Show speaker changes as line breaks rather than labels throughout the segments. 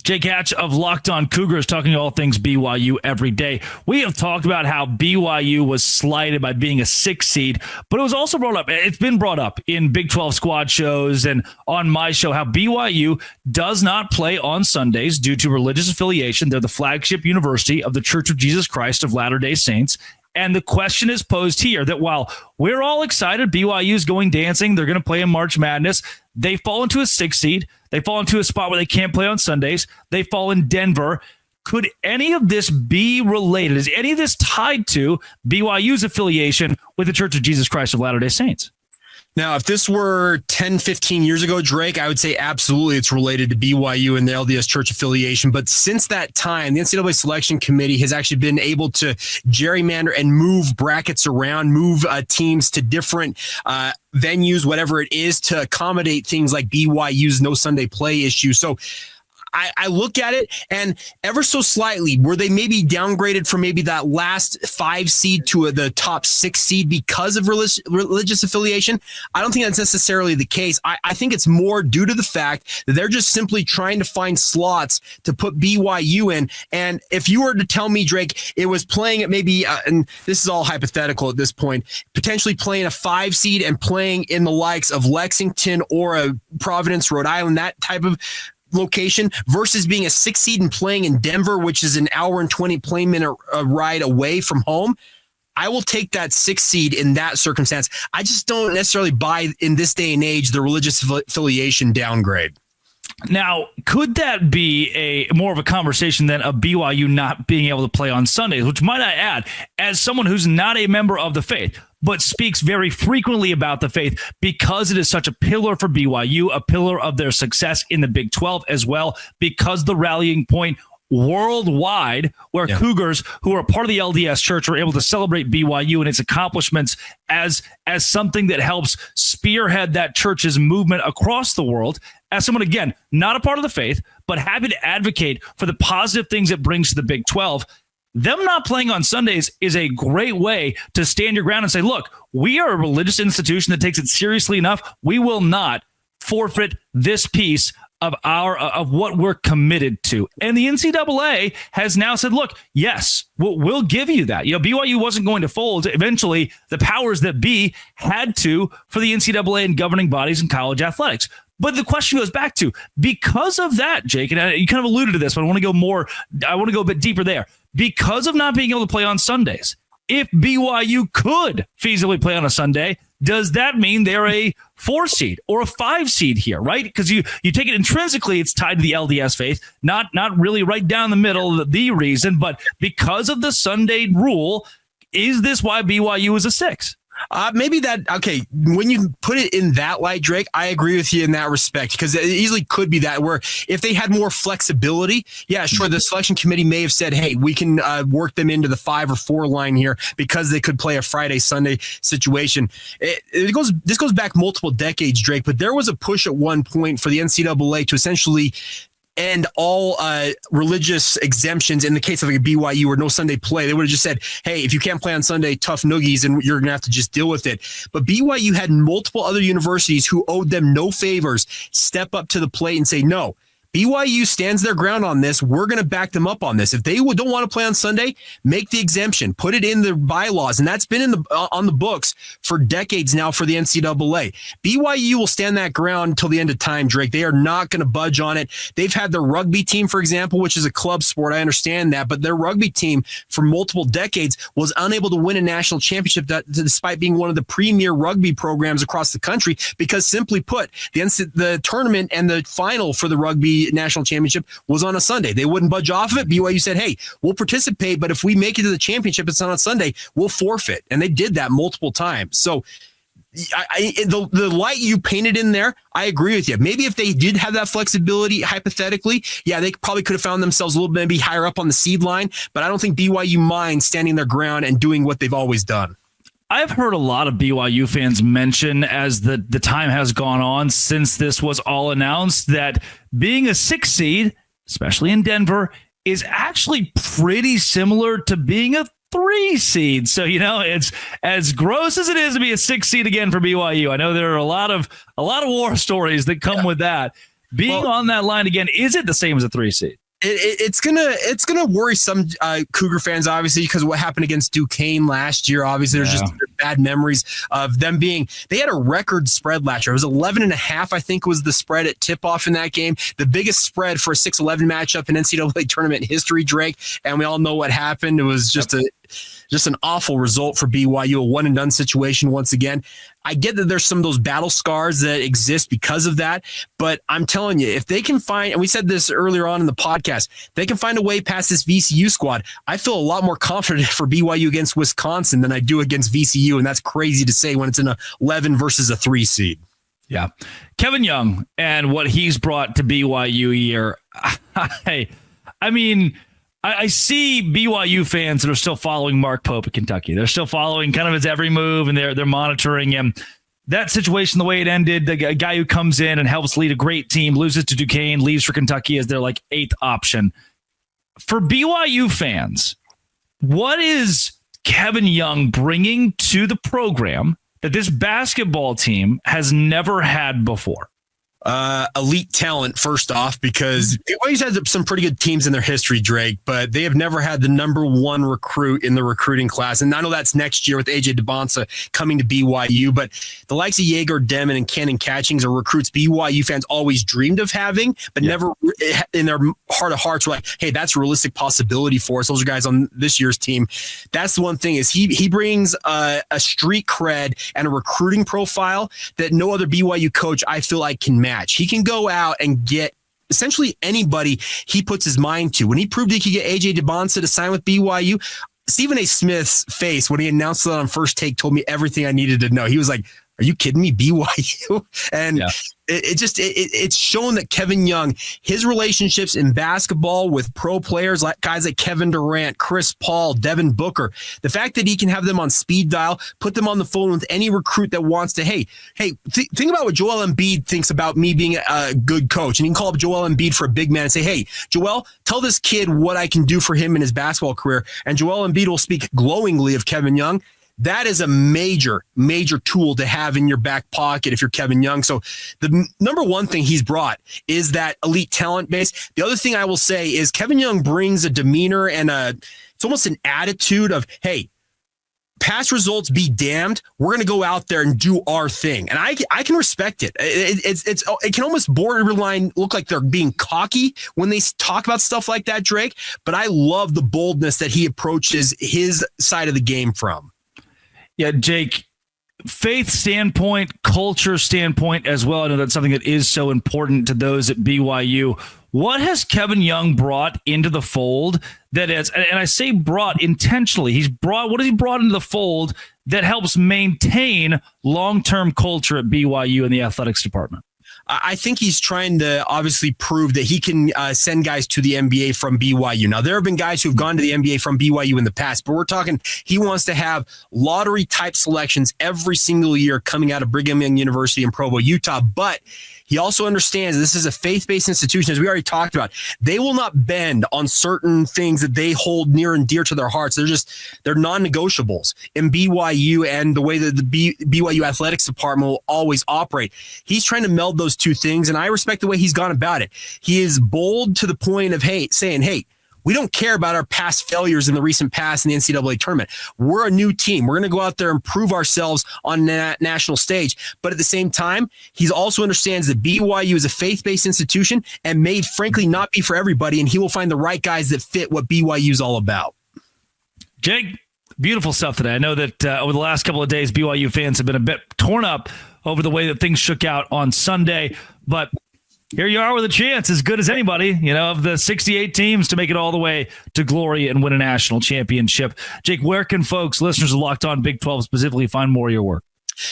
Jake Hatch of Locked On Cougars talking all things BYU every day. We have talked about how BYU was slighted by being a 6 seed, but it was also brought up. It's been brought up in Big 12 squad shows and on my show how BYU does not play on Sundays due to religious affiliation. They're the flagship university of the Church of Jesus Christ of Latter-day Saints. And the question is posed here that while we're all excited, BYU is going dancing, they're going to play in March Madness, they fall into a 6 seed. They fall into a spot where they can't play on Sundays. They fall in Denver. Could any of this be related? Is any of this tied to BYU's affiliation with the Church of Jesus Christ of Latter-day Saints?
Now, if this were 10, 15 years ago, Drake, I would say absolutely it's related to BYU and the LDS Church affiliation. But since that time, the NCAA Selection Committee has actually been able to gerrymander and move brackets around, move teams to different venues, whatever it is, to accommodate things like BYU's no Sunday play issue. So I look at it, and ever so slightly, were they maybe downgraded from maybe that last 5 seed to the top 6 seed because of religious affiliation? I don't think that's necessarily the case. I think it's more due to the fact that they're just simply trying to find slots to put BYU in. And if you were to tell me, Drake, it was playing at maybe, and this is all hypothetical at this point, potentially playing a 5 seed and playing in the likes of Lexington or a Providence, Rhode Island, that type of location versus being a 6 seed and playing in Denver, which is an hour and 20 plane minute ride away from home, I will take that 6 seed in that circumstance. I just don't necessarily buy in this day and age the religious affiliation downgrade.
Now, could that be a more of a conversation than of BYU not being able to play on Sundays, which might I add, as someone who's not a member of the faith, but speaks very frequently about the faith because it is such a pillar for BYU, a pillar of their success in the Big 12 as well, because the rallying point worldwide where Cougars who are part of the LDS Church are able to celebrate BYU and its accomplishments as something that helps spearhead that church's movement across the world. As someone, again, not a part of the faith, but happy to advocate for the positive things it brings to the Big 12, them not playing on Sundays is a great way to stand your ground and say, look, we are a religious institution that takes it seriously enough. We will not forfeit this piece of what we're committed to. And the NCAA has now said, look, yes, we'll give you that. BYU wasn't going to fold. Eventually, the powers that be had to for the NCAA and governing bodies in college athletics. But the question goes back to, because of that, Jake, and you kind of alluded to this, but I want to go a bit deeper there. Because of not being able to play on Sundays, if BYU could feasibly play on a Sunday, does that mean they're a 4 seed or a 5 seed here, right? Because you take it intrinsically, it's tied to the LDS faith, not really right down the middle, the reason, but because of the Sunday rule, is this why BYU is a 6?
Maybe that, okay, when you put it in that light, Drake, I agree with you in that respect, because it easily could be that where if they had more flexibility, yeah, sure, the selection committee may have said, hey, we can work them into the 5 or 4 line here because they could play a Friday, Sunday situation. This goes back multiple decades, Drake, but there was a push at one point for the NCAA to essentially end all religious exemptions in the case of like a BYU or no Sunday play. They would have just said, hey, if you can't play on Sunday, tough noogies, and you're going to have to just deal with it. But BYU had multiple other universities who owed them no favors step up to the plate and say, no, BYU stands their ground on this. We're going to back them up on this. If they don't want to play on Sunday, make the exemption, put it in the bylaws. And that's been on the books for decades now for the NCAA. BYU will stand that ground until the end of time, Drake. They are not going to budge on it. They've had their rugby team, for example, which is a club sport. I understand that. But their rugby team for multiple decades was unable to win a national championship despite being one of the premier rugby programs across the country because, simply put, the tournament and the final for the rugby national championship was on a Sunday. They wouldn't budge off of it. BYU said, hey, we'll participate, but if we make it to the championship, it's on a Sunday, we'll forfeit. And they did that multiple times. So the light you painted in there, I agree with you. Maybe if they did have that flexibility, hypothetically, yeah, they probably could have found themselves a little bit maybe higher up on the seed line, but I don't think BYU minds standing their ground and doing what they've always done.
I've heard a lot of BYU fans mention as the time has gone on since this was all announced that being a 6 seed, especially in Denver, is actually pretty similar to being a 3 seed. So, it's as gross as it is to be a 6 seed again for BYU. I know there are a lot of war stories that come with that. Being on that line again, is it the same as a 3 seed?
It's gonna worry some Cougar fans, obviously, because of what happened against Duquesne last year. Obviously, there's just bad memories of them they had a record spread last year. It was 11.5, I think, was the spread at tip-off in that game. The biggest spread for a 6-11 matchup in NCAA tournament history, Drake. And we all know what happened. It was just an awful result for BYU, a one-and-done situation once again. I get that there's some of those battle scars that exist because of that, but I'm telling you, if they can find, and we said this earlier on in the podcast, they can find a way past this VCU squad, I feel a lot more confident for BYU against Wisconsin than I do against VCU, and that's crazy to say when it's an 11 versus a 3 seed.
Yeah. Kevin Young and what he's brought to BYU here, I mean, I see BYU fans that are still following Mark Pope at Kentucky. They're still following kind of his every move, and they're monitoring him. That situation, the way it ended, the guy who comes in and helps lead a great team, loses to Duquesne, leaves for Kentucky as their 8th option. For BYU fans, what is Kevin Young bringing to the program that this basketball team has never had before?
Elite talent, first off, because BYU's had some pretty good teams in their history, Drake, but they have never had the number 1 recruit in the recruiting class. And I know that's next year with AJ DeBonsa coming to BYU, but the likes of Jaeger Demon and Cannon Catchings are recruits BYU fans always dreamed of having, but never in their heart of hearts were like, hey, that's a realistic possibility for us. Those are guys on this year's team. That's the one thing is he brings a street cred and a recruiting profile that no other BYU coach I feel like can match. He can go out and get essentially anybody he puts his mind to. When he proved he could get AJ DeBonsa to sign with BYU, Stephen A. Smith's face when he announced that on First Take told me everything I needed to know. He was like, are you kidding me? BYU? And it's shown that Kevin Young, his relationships in basketball with pro players like guys like Kevin Durant, Chris Paul, Devin Booker, the fact that he can have them on speed dial, put them on the phone with any recruit that wants to, think about what Joel Embiid thinks about me being a good coach. And you can call up Joel Embiid for a big man and say, hey, Joel, tell this kid what I can do for him in his basketball career. And Joel Embiid will speak glowingly of Kevin Young. That is a major, major tool to have in your back pocket if you're Kevin Young. So the number one thing he's brought is that elite talent base. The other thing I will say is Kevin Young brings a demeanor and it's almost an attitude of, hey, past results be damned. We're going to go out there and do our thing. And I can respect it. It can almost borderline look like they're being cocky when they talk about stuff like that, Drake. But I love the boldness that he approaches his side of the game from.
Yeah, Jake, faith standpoint, culture standpoint as well. I know that's something that is so important to those at BYU. What has Kevin Young brought into the fold that is, and I say brought intentionally, what has he brought into the fold that helps maintain long-term culture at BYU in the athletics department?
I think he's trying to obviously prove that he can send guys to the NBA from BYU. Now, there have been guys who've gone to the NBA from BYU in the past, but we're talking he wants to have lottery-type selections every single year coming out of Brigham Young University in Provo, Utah. But he also understands this is a faith-based institution, as we already talked about. They will not bend on certain things that they hold near and dear to their hearts. They're non-negotiables in BYU and the way that the BYU athletics department will always operate. He's trying to meld those two things, and I respect the way he's gone about it. He is bold to the point of saying, we don't care about our past failures in the recent past in the NCAA tournament. We're a new team. We're going to go out there and prove ourselves on that national stage. But at the same time, he also understands that BYU is a faith-based institution and may, frankly, not be for everybody. And he will find the right guys that fit what BYU is all about.
Jake, beautiful stuff today. I know that over the last couple of days, BYU fans have been a bit torn up over the way that things shook out on Sunday. But here you are with a chance, as good as anybody, of the 68 teams to make it all the way to glory and win a national championship. Jake, where can folks, listeners of Locked On Big 12 specifically, find more of your work?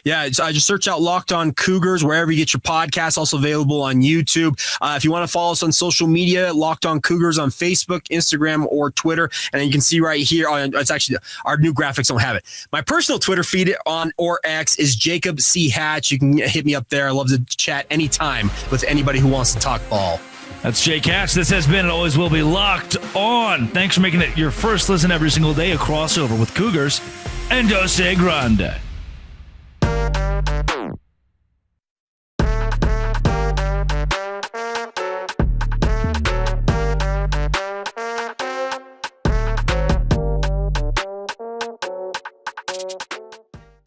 Yeah, I just search out Locked On Cougars wherever you get your podcasts. Also available on YouTube. If you want to follow us on social media, Locked On Cougars on Facebook, Instagram, or Twitter. And then you can see right here, it's actually our new graphics don't have it. My personal Twitter feed on or X is Jacob C. Hatch. You can hit me up there. I love to chat anytime with anybody who wants to talk ball.
That's Jake Hatch. This has been and always will be Locked On. Thanks for making it your first listen every single day, a crossover with Cougars and Dose Grande.